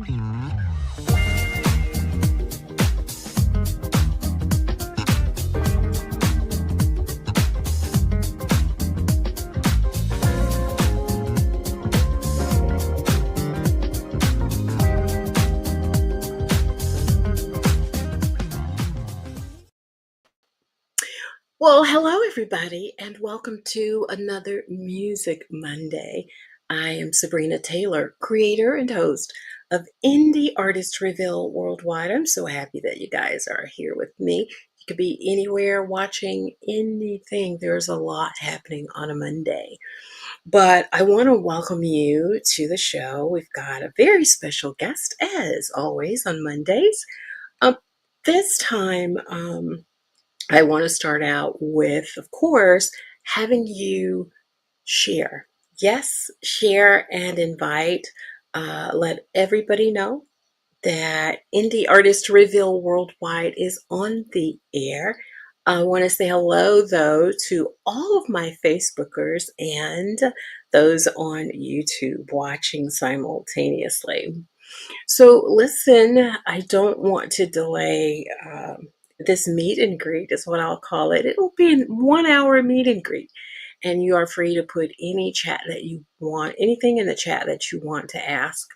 Well, hello everybody, and welcome to another Music Monday. I am Sabrina Taylor, creator and host of Indie Artist Reveal Worldwide. I'm so happy that you guys are here with me. You could be anywhere watching anything. There's a lot happening on a Monday. But I want to welcome you to the show. We've got a very special guest, as always, on Mondays. This time, I want to start out with, of course, having you share. Yes, share and invite. Let everybody know that Indie Artist Reveal Worldwide is on the air. I want to say hello, though, to all of my Facebookers and those on YouTube watching simultaneously. So listen, I don't want to delay this meet and greet is what I'll call it. It'll be a 1 hour meet and greet. And you are free to put any chat that you want, anything in the chat that you want to ask.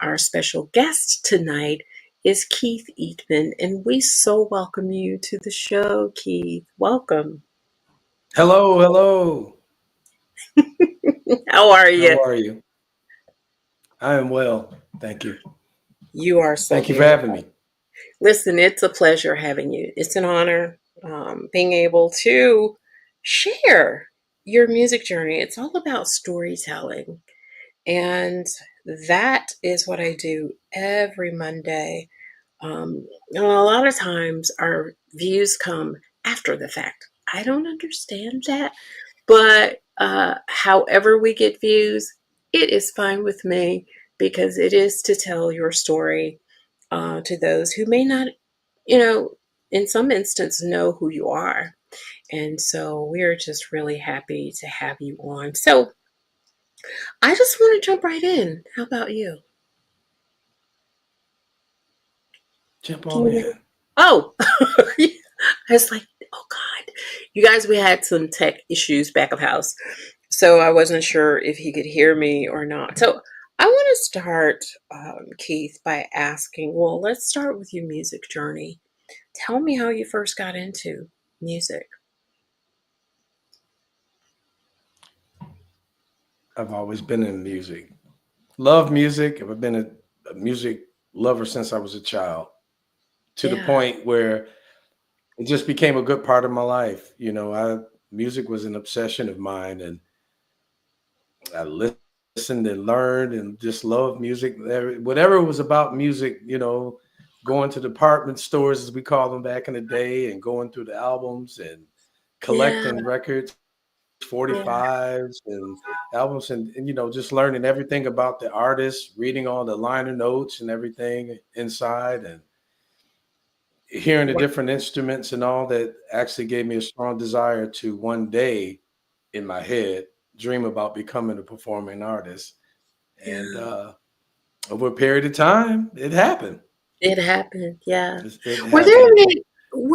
Our special guest tonight is Keith Eatmon, and we so welcome you to the show, Keith. Welcome. Hello, hello. How are you? How are you? I am well, thank you. You are so Thank you for having me. Listen, it's a pleasure having you. It's an honor being able to share your music journey. It's all about storytelling. And that is what I do every Monday. A lot of times our views come after the fact. I don't understand that. But however we get views, it is fine with me because it is to tell your story to those who may not, in some instance, know who you are. And so we're just really happy to have you on. So I just want to jump right in. How about you? Jump on in. Oh, I was like, oh God. You guys, we had some tech issues back of house. So I wasn't sure if he could hear me or not. So I want to start, Keith, by asking, well, let's start with your music journey. Tell me how you first got into music. I've always been in music. Love music. I've been a music lover since I was a child, to the point where it just became a good part of my life. Music was an obsession of mine, and I listened and learned and just loved music. Whatever was about music, going to department stores, as we call them back in the day, and going through the albums and collecting records, 45s and albums, and just learning everything about the artist, reading all the liner notes and everything inside, and hearing the different instruments and all that actually gave me a strong desire to one day in my head dream about becoming a performing artist. And over a period of time, it happened. It happened, yeah. It Were happened.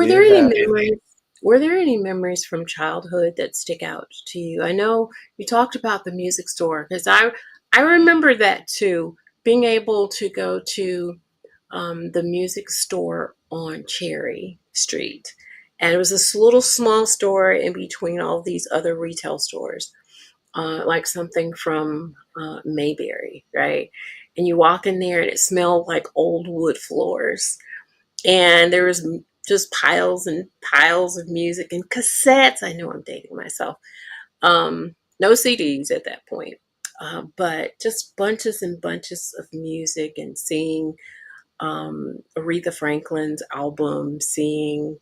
there any memories? Were there any memories from childhood that stick out to you? I know you talked about the music store because I remember that too. Being able to go to the music store on Cherry Street, and it was this little small store in between all these other retail stores, like something from Mayberry, right? And you walk in there and it smelled like old wood floors. And there was just piles and piles of music and cassettes. I know I'm dating myself. No CDs at that point. But just bunches and bunches of music and seeing Aretha Franklin's album, seeing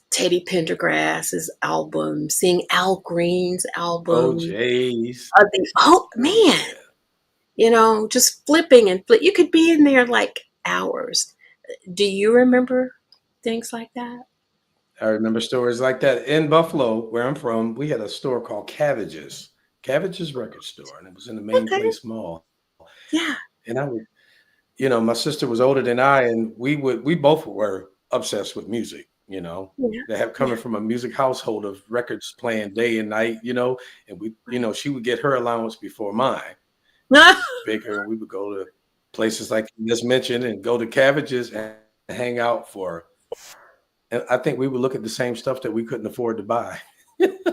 Teddy Pendergrass's album, seeing Al Green's album. OJ's. Oh man, just flipping and flip. You could be in there like hours. Do you remember things like that? I remember stories like that. In Buffalo, where I'm from, we had a store called Cabbage's record store, and it was in the Main Place Mall. Yeah. And I would, my sister was older than I, and we both were obsessed with music, Yeah. that have Yeah. coming from a music household of records playing day and night, and we, Right. she would get her allowance before mine. It was bigger, and we would go to places like you just mentioned and go to Cabbages and hang out for, and I think we would look at the same stuff that we couldn't afford to buy. It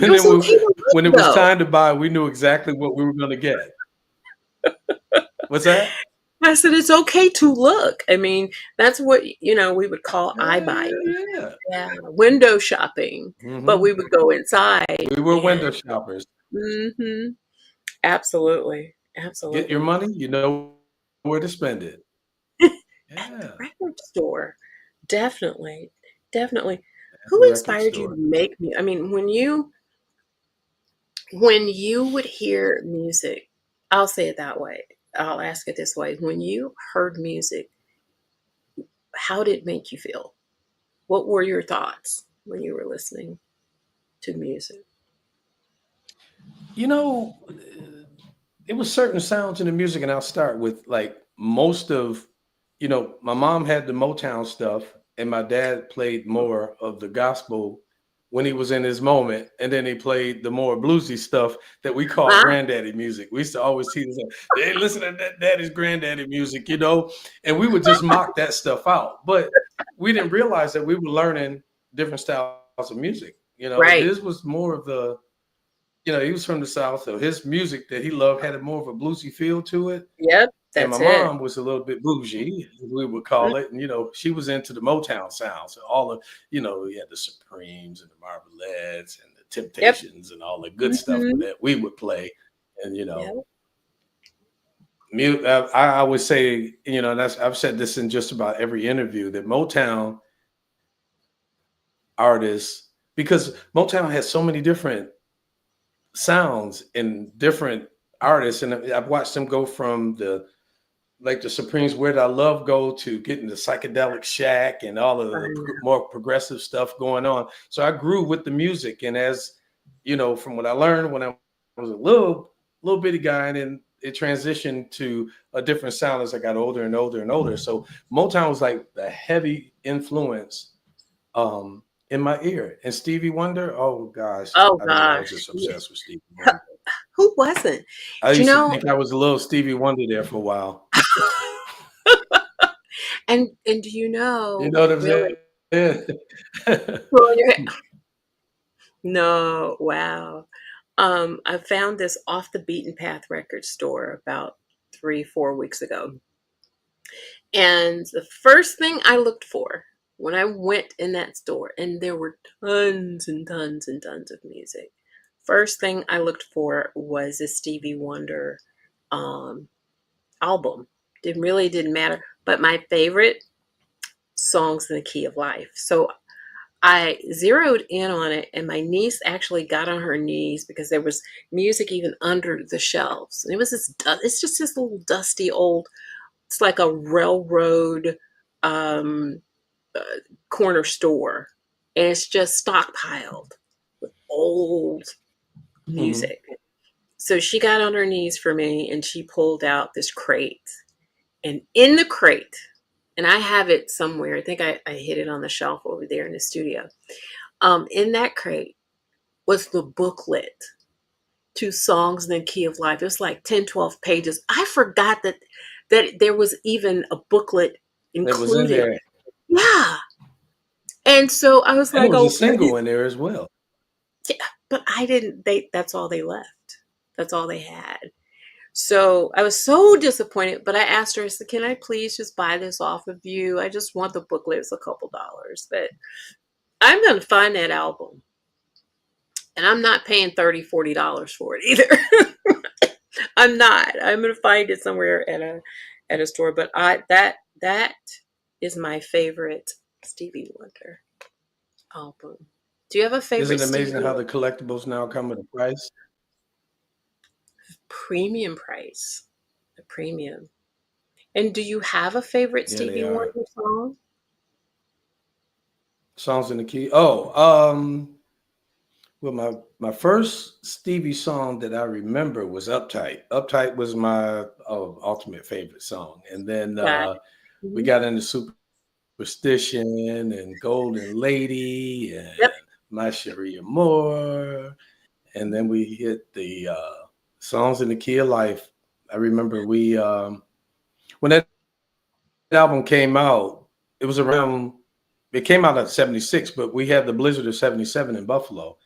And was then okay to look when it was though. time to buy, we knew exactly what we were gonna get. What's that? I said it's okay to look. I mean, that's what we would call eye Yeah, buying. yeah, yeah. Yeah, window shopping. But Mhm. we would go inside We were and window shoppers. mhm, absolutely, Get your absolutely. money, you know where to spend it. At the Yeah, record store, definitely, definitely. at the Who record inspired you to store. make me? I mean, when you would hear music, I'll say it that way. I'll ask it this way: when you heard music, how did it make you feel? What were your thoughts when you were listening to music? You know, it was certain sounds in the music, and I'll start with like most of, my mom had the Motown stuff, and my dad played more of the gospel when he was in his moment, and then he played the more bluesy stuff that we called Ah, granddaddy music. We used to always tease him, "Hey, listen to that daddy's granddaddy music," and we would just mock that stuff out. But we didn't realize that we were learning different styles of music. right. His was more of the, he was from the South, so his music that he loved had a more of a bluesy feel to it. Yep, And my that's it. mom was a little bit bougie, as we would Mm, call it. And, she was into the Motown sound. So all of, you had the Supremes and the Marvelettes and the yep. Temptations and all the good stuff Mhm. that we would play. And, Yep. I would say, and I've said this in just about every interview, that Motown artists, because Motown has so many different sounds and different artists, and I've watched them go from the Supremes, Where Did I Love Go, to getting the psychedelic shack and all of I the know. more progressive stuff going on. So I grew with the music, and as from what I learned when I was a little bitty guy, and then it transitioned to a different sound as I got older and older and older. So Motown was like the heavy influence in my ear. And Stevie Wonder, oh gosh, Oh I mean, I was gosh. just Yeah. obsessed with Stevie Wonder. Who wasn't? I Do you used to know? think I was a little Stevie Wonder there for a while. And do you You know know what I'm really saying? well, no, wow. I found this off the beaten path record store about 3, 4 weeks ago. And the first thing I looked for when I went in that store, and there were tons and tons and tons of music. First thing I looked for was a Stevie Wonder um, album. Didn't matter. But my favorite songs in the key of life. So I zeroed in on it, and my niece actually got on her knees because there was music even under the shelves. And it was it's just this little dusty old. It's like a railroad um, uh, corner store, and it's just stockpiled with old Mhm. music. So she got on her knees for me, and she pulled out this crate, and in the crate, and I have it somewhere. I think I hid it on the shelf over there in the studio. In that crate was the booklet to Songs in the Key of Life. It was like 10, 12 pages. I forgot that there was even a booklet That was in included. there, Yeah. And so I was and it like, was a oh, single in there as well. yeah. But I didn't, that's all they left. That's all they had. So I was so disappointed, but I asked her, I said, can I please just buy this off of you? I just want the booklet. It's a couple dollars, but I'm going to find that album, and I'm not paying $30, $40 for it either. I'm not. I'm going to find it somewhere at a store, but that is my favorite Stevie Wonder album. Do you have a favorite Isn't it Stevie amazing how Wonder? the collectibles now come at a price? Premium price? The premium. And do you have a favorite Yeah, they Stevie are. Wonder song? Songs in the key. Oh, Well, my first Stevie song that I remember was "Uptight." "Uptight" was my ultimate favorite song, and then Got we Mhm. got into "Superstition" and "Golden Lady" Yep. and "My Cherie Amour," and then we hit the songs in the key of life. I remember when that album came out, it was around. It came out at '76, but we had the blizzard of '77 in Buffalo,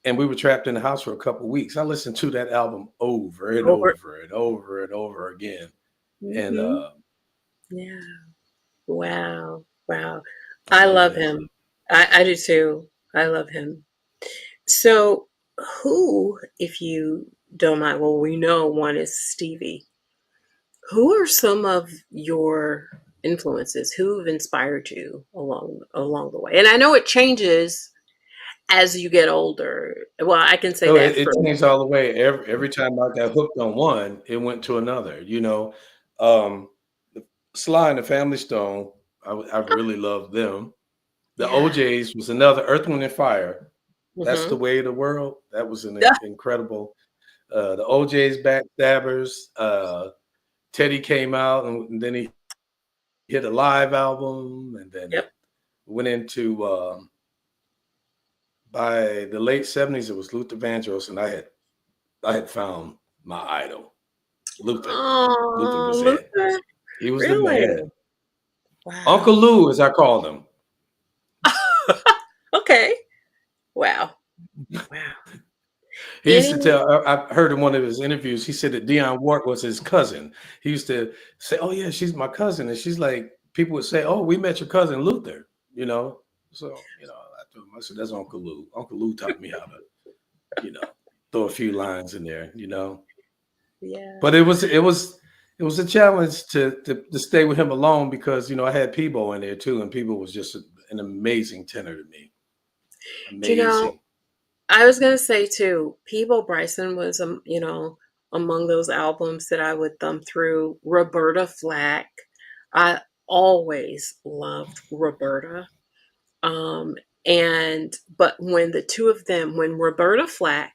and we were trapped in the house for a couple of weeks. I listened to that album over and Over. over and over and over again. And Mhm. Yeah. Wow. Wow. I I love love that. him. I do too. I love him. So, who, if you don't mind, well, we know one is Stevie. Who are some of your influences? Who have inspired you along the way? And I know it changes as you get older. Well, I can say Oh, that it for changed all the way. Every time I got hooked on one, it went to another. Um, Sly and the Family Stone. I really loved them. The yeah. OJ's was another. Earth, Wind and Fire. That's the Hmm. way of the world. That was an Yeah. incredible. The OJ's Backstabbers. Teddy came out, and then he hit a live album, and then Yep. it went into by the late '70s. It was Luther Vandross, and I had found my idol, Luther. Luther Oh, was it. Luther. He was the Really? man. Uncle Wow. Lou, as I called him. Okay. Wow. Wow. He used Any to tell. I heard in one of his interviews. He said that Dionne Ward was his cousin. He used to say, "Oh yeah, she's my cousin," and she's like, people would say, "Oh, we met your cousin Luther." So I told him, I said, "That's Uncle Lou. Uncle Lou taught me how to, you know, throw a few lines in there." Yeah. But it was a challenge to stay with him alone because I had Peebo in there too, and Peebo was just an amazing tenor to me. Do you know, Amazing. I was gonna say too, Peebo Bryson was among those albums that I would thumb through. Roberta Flack. I always loved Roberta. Um, and but when the two of them, when Roberta Flack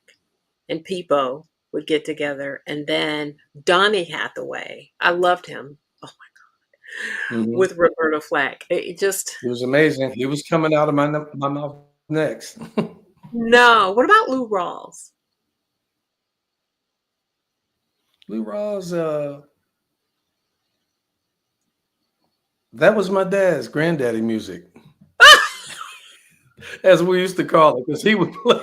and Peebo would get together, and then Donny Hathaway, I loved him Hmm. with Roberta Flack. It just It was amazing. He was coming out of my mouth next. no. What about Lou Rawls? Lou Rawls, that was my dad's granddaddy music, as we used to call it, because he would play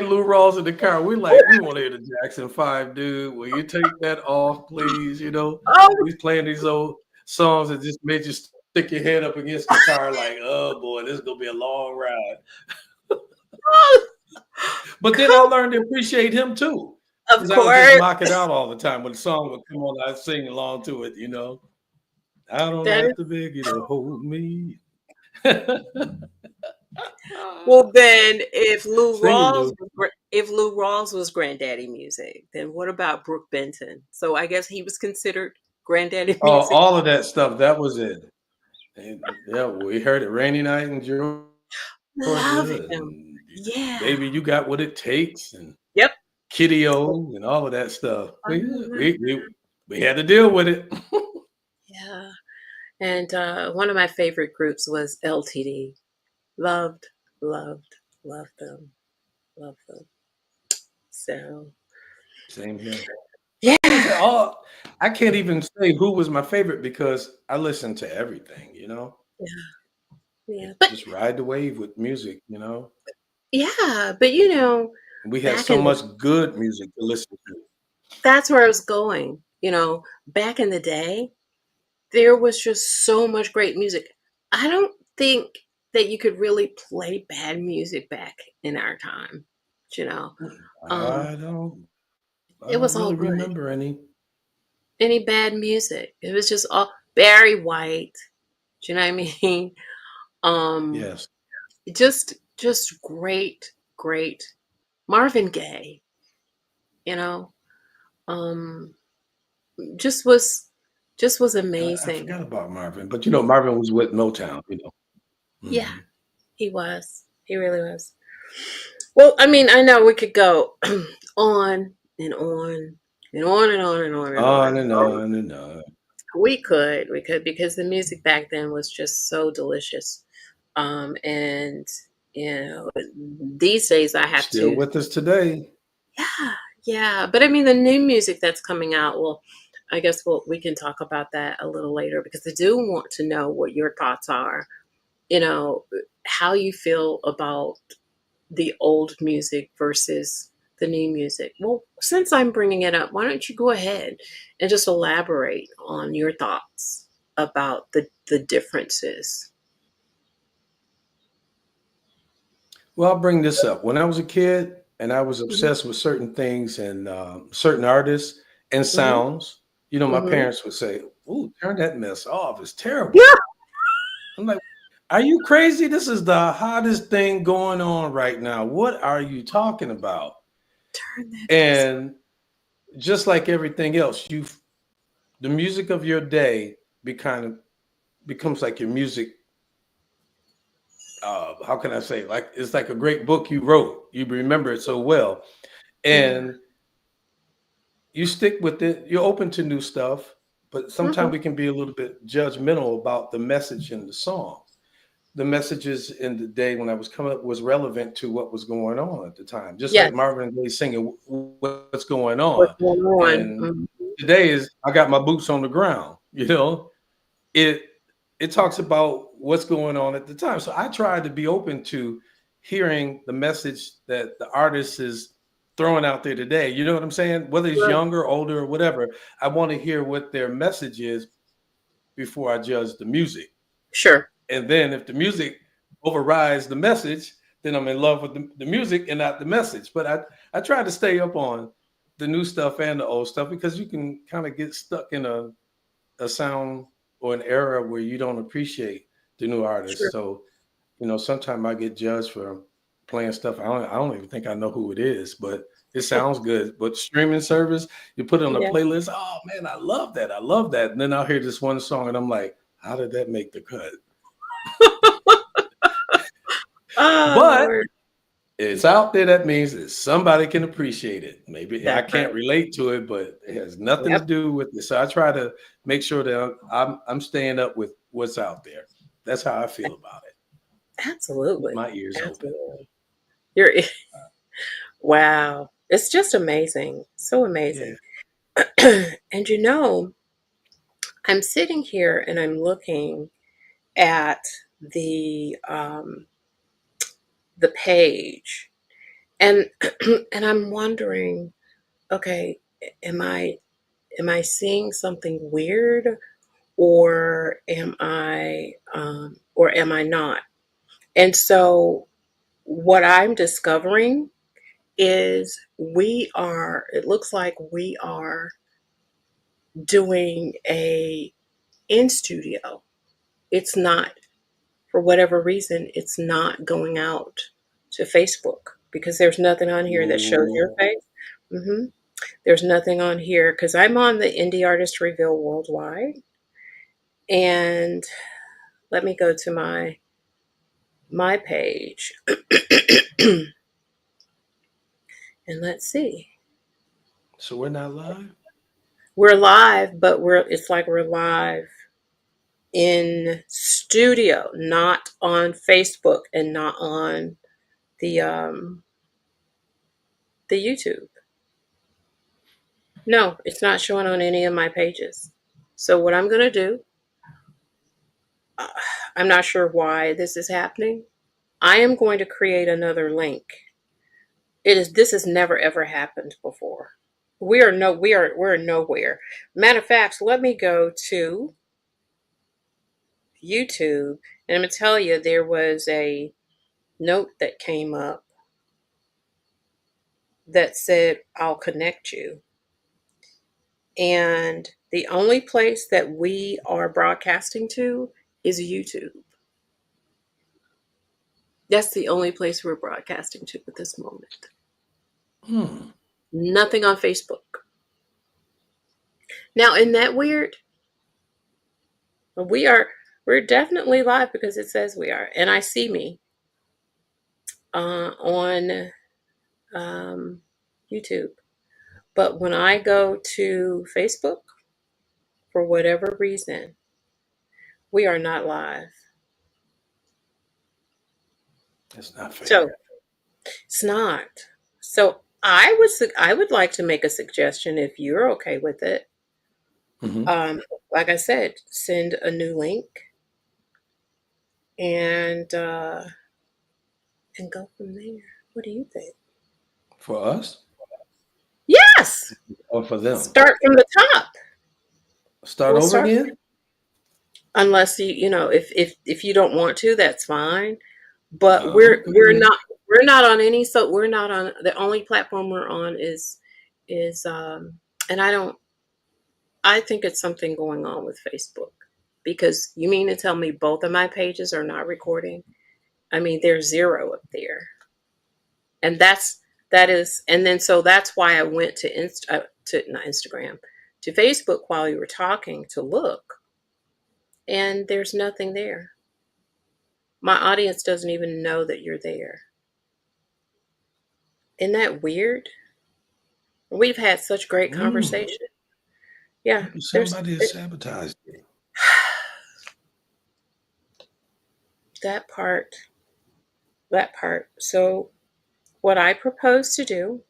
Lou Rawls in the car. We want to hear the Jackson 5, dude. Will you take that off, please? Oh, He's playing these old songs that just made you stick your head up against the car like, oh boy, this is gonna be a long ride. But then I come, learned to appreciate him too. of Because I would just course. mock it out all the time. When the song would come on, I'd sing along to it. I don't That have is to beg you to hold me. well. Then, if Lou Sing it, Rawls Lou. was if Lou Rawls was granddaddy music, then what about Brooke Benton? So I guess he was considered granddaddy Oh, music. all of that stuff. That was it. And yeah, we heard it rainy night in Georgia, Love him. and Yeah. baby, you got what it takes, and Yep. Kitty O, and all of that stuff. We Um, we we, we had to deal with it. yeah. And one of my favorite groups was LTD. Loved, loved, loved them. Loved them. So Same here. Like I said, yeah. I can't even say who was my favorite because I listened to everything. Yeah. Yeah. But Just ride the wave with music. yeah, but you know, We had back so in the much good music to listen to. that's where I was going. Back in the day, there was just so much great music. I don't think that you could really play bad music back in our time. You know, um, I don't I it don't was all really good. remember any. Any bad music, it was just all Barry White. Do you know what I mean? Um, Yes. just great, great Marvin Gaye. You know, um, just was just was I amazing. forgot about Marvin, but Marvin was with Motown. Yeah, Mhm. he was. He really was. Well, I mean, I know we could go on and on and on and on and on and on. On and on and on. We could, because the music back then was just so delicious. And these days I have Still to, with us today. yeah, yeah. But I mean, the new music that's coming out, well, I guess we can talk about that a little later, because I do want to know what your thoughts are. You know, how you feel about the old music versus the new music. Well, since I'm bringing it up, why don't you go ahead and just elaborate on your thoughts about the differences? Well, I'll bring this up. When I was a kid and I was Hmm. obsessed with certain things and certain artists and Hmm. sounds, you know, my Hmm. parents would say, "Ooh, turn that mess off. It's Yeah. terrible." I'm like, "Are you crazy? This is the hottest thing going on right now. What are you talking about?" Turn that mess. And just like everything else, the music of your day becomes like your music. How can I say? Like it's like a great book you wrote. You remember it so well, Yeah. and you stick with it. You're open to new stuff, but Hmm. sometimes we can be a little bit judgmental about the message in the song. The messages in the day when I was coming up was relevant to what was going on at the time. Just like Yes. Marvin Gaye singing "What's Going What's On," going on? and today is "I Got My Boots on the Ground." It it talks about what's going on at the time. So I try to be open to hearing the message that the artist is throwing out there today. You know what I'm saying? Whether it's Right. younger, older, or whatever, I want to hear what their message is before I judge the music. Sure. And then if the music overrides the message, then I'm in love with the music and not the message. But I try to stay up on the new stuff and the old stuff because you can kind of get stuck in a sound or an era where you don't appreciate the new artists. Sure. So, sometimes I get judged for playing stuff. I don't even think I know who it is, but it sounds good. But streaming service, you put it on a Yeah. playlist. Oh man, I love that. I love that. And then I'll hear this one song and I'm like, how did that make the cut? Oh But Lord. it's out there. That means that somebody can appreciate it. Maybe I That's can't right. relate to it, but it has nothing to Yep. do with it. So I try to make sure that I'm staying up with what's out there. That's how I feel about it. Keep Absolutely. my ears open. Absolutely. You're wow. It's just amazing. So Yeah. amazing. And I'm sitting here and I'm looking at the um, the page, and and I'm wondering, okay, am I am I seeing something weird, or am I not? And so what I'm discovering is it looks like we are doing a in studio. It's not, for whatever reason, it's not going out to Facebook, because there's nothing on here that shows your Ooh. face. Hmm. There's nothing on here because I'm on the Indie Artist Reveal Worldwide. And let me go to my page and let's see. So we're not live? We're live, but it's like we're live in studio, not on Facebook and not on the um the YouTube. No, it's not showing on any of my pages. So what I'm going to do, uh, I'm not sure why this is happening. I am going to create another link. This has never ever happened before. We're nowhere. Matter of fact, let me go to YouTube, and I'm going to tell you, there was a note that came up that said, I'll connect you. And the only place that we are broadcasting to is YouTube. That's the only place we're broadcasting to at this moment. Hmm. Nothing on Facebook. Now, isn't that weird? We are we're definitely live because it says we are. And I see me. on YouTube. But when I go to Facebook, for whatever reason, we are not live. It's not fair. So it's not. So I would like to make a suggestion if you're okay with it. Hmm. Like I said, send a new link and go from there. What do you think? For us Yes. or for them? Start from the top. Start We'll over start again? unless you know if you don't want to, that's fine. But Oh, okay. we're not on any, so we're not on, the only platform we're on is and I think it's something going on with Facebook, because you mean to tell me both of my pages are not recording? I mean, there's zero up there. And that is, and then so that's why I went to not Instagram, to Facebook while you were talking to look, and there's nothing there. My audience doesn't even know that you're there. Isn't that weird? We've had such great Mm, conversation. Yeah, maybe there's somebody has sabotaged it. that part, that part. So what I propose to do,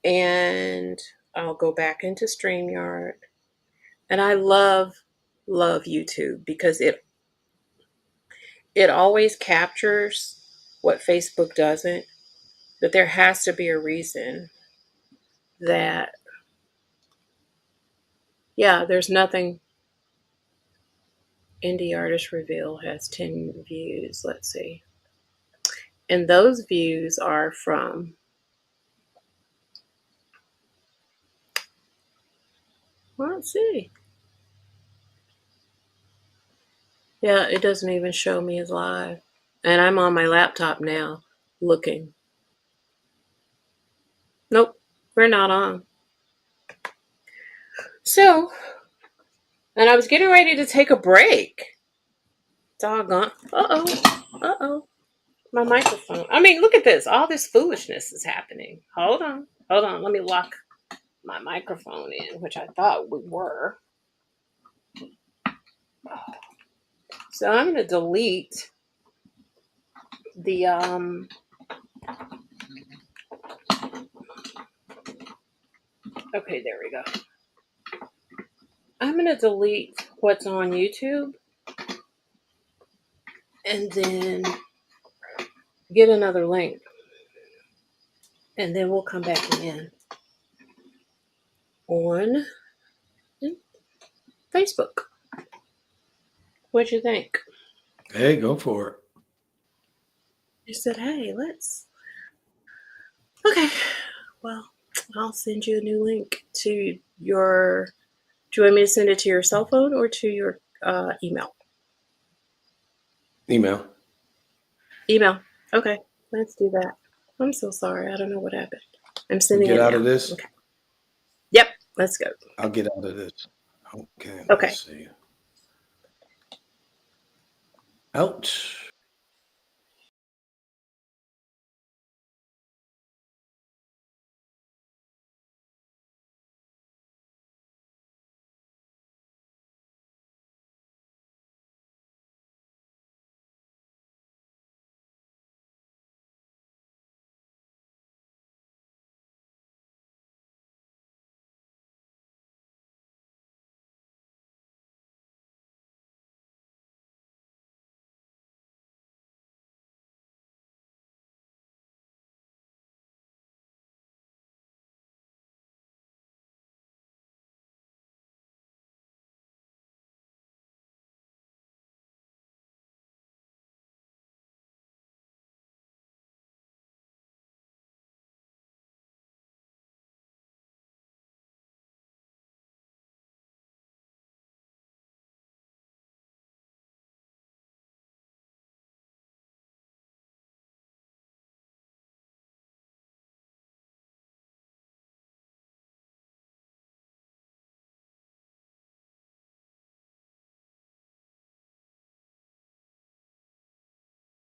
and I'll go back into StreamYard, and I love YouTube because it always captures what Facebook doesn't. But there has to be a reason that, yeah, there's nothing. Indie Artist Reveal has 10 views. Let's see. And those views are from, well, let's see. Yeah, it doesn't even show me as live. And I'm on my laptop now looking. Nope, we're not on. So, and I was getting ready to take a break. Doggone. Uh oh. Uh oh. My microphone. I mean, look at this. All this foolishness is happening. Hold on. Hold on. Let me lock my microphone in, which I thought we were. So I'm going to delete the okay, there we go. I'm going to delete what's on YouTube and then get another link, and then we'll come back in on Facebook. What'd you think? Hey, go for it. You said, hey, let's. Okay, well, I'll send you a new link to your. Do you want me to send it to your cell phone or to your email? Email. Email. Okay, let's do that. I'm so sorry. I don't know what happened. I'm We sending get it out of now. this. Okay. Yep, let's go. I'll get out of this. Okay, let's Okay. see. Ouch.